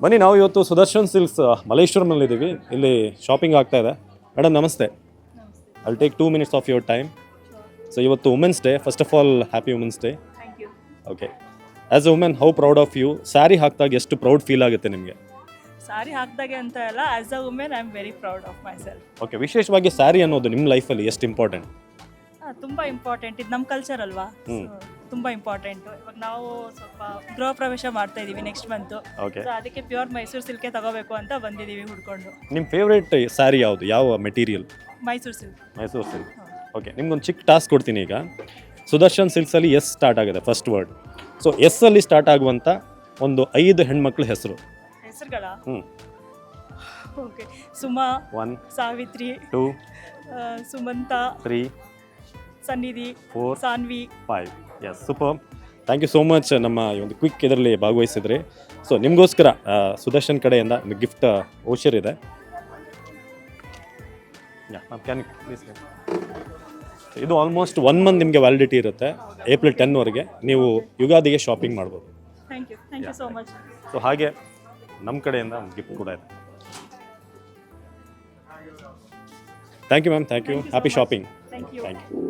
ಬನ್ನಿ ನಾವು ಇವತ್ತು ಸುದರ್ಶನ್ ಸಿಲ್ಕ್ಸ್ ಮಲ್ಲೇಶ್ವರಂನಲ್ಲಿದ್ದೀವಿ. ಇಲ್ಲಿ ಶಾಪಿಂಗ್ ಆಗ್ತಾ ಇದೆ. ಮೇಡಮ್ ನಮಸ್ತೆ. I'll take 2 minutes of your time. So ಇವತ್ತು women's day. First of all happy women's day. Thank you. Okay, as a woman how proud of you? Sari ಹಾಕಿದಾಗ ಎಷ್ಟು ಪ್ರೌಡ್ ಫೀಲ್ ಆಗುತ್ತೆ ನಿಮಗೆ? ಸಾರಿ ಹಾಕ್ದಾಗೆ ಅಂತ ಅಲ್ಲ, as a women I am very proud of my self. Okay, ವಿಶೇಷವಾಗಿ ಸ್ಯಾರಿ ಅನ್ನೋದು ನಿಮ್ಮ ಲೈಫಲ್ಲಿ ಎಷ್ಟು ಇಂಪಾರ್ಟೆಂಟ್? ತುಂಬ ಇಂಪಾರ್ಟೆಂಟ್. ಇದು ನಮ್ಮ ಕಲ್ಚರ್ ಅಲ್ವಾ, ತುಂಬ ಇಂಪಾರ್ಟೆಂಟು. ಇವಾಗ ನಾವು ಸ್ವಲ್ಪ ಗೃಹ ಪ್ರವೇಶ ಮಾಡ್ತಾ ಇದ್ದೀವಿ ನೆಕ್ಸ್ಟ್ ಮಂತು. ಓಕೆ, ಸೊ ಅದಕ್ಕೆ ಪ್ಯೂರ್ ಮೈಸೂರು ಸಿಲ್ಕೆ ತಗೋಬೇಕು ಅಂತ ಬಂದಿದ್ದೀವಿ ಹುಡ್ಕೊಂಡು. ನಿಮ್ಮ ಫೇವ್ರೇಟ್ ಸ್ಯಾರಿ ಯಾವುದು? ಯಾವ material? Mysuru silk. Mysuru silk. Okay, ನಿಮ್ಗೊಂದು ಚಿಕ್ಕ ಟಾಸ್ಕ್ ಕೊಡ್ತೀನಿ ಈಗ. ಸುದರ್ಶನ್ ಸಿಲ್ಕ್ಸಲ್ಲಿ ಎಸ್ ಸ್ಟಾರ್ಟ್ ಆಗಿದೆ ಫಸ್ಟ್ ವರ್ಡ್. ಸೊ ಎಸ್ ಅಲ್ಲಿ ಸ್ಟಾರ್ಟ್ ಆಗುವಂಥ ಒಂದು 5 ಹೆಣ್ಮಕ್ಳ ಹೆಸರು. ಹೆಸರುಗಳ? Okay, Suma, 1 Savitri, 2 Sumanta, 3 Sannidhi, 4 Sanvi. 5. Yes, super. Thank you so much ನಮ್ಮ ಈ ಒಂದು ಕ್ವಿಕ್ ಇದರಲ್ಲಿ ಭಾಗವಹಿಸಿದ್ರಿ. ಸೊ ನಿಮಗೋಸ್ಕರ ಸುದರ್ಶನ್ ಕಡೆಯಿಂದ ಒಂದು ಗಿಫ್ಟ್ ವೋಚರ್ ಇದೆ. ಇದು ಆಲ್ಮೋಸ್ಟ್ 1 month ನಿಮಗೆ ವ್ಯಾಲಿಡಿಟಿ ಇರುತ್ತೆ. April 10ವರೆಗೆ ನೀವು ಯುಗಾದಿಗೆ ಶಾಪಿಂಗ್ ಮಾಡ್ಬೋದು. Thank you so much. So ಹಾಗೆ ನಮ್ಮ ಕಡೆಯಿಂದ ಒಂದು ಗಿಫ್ಟ್ ಕೂಡ ಇದೆ. Thank you ma'am, thank you. Happy shopping. Thank you. Thank you.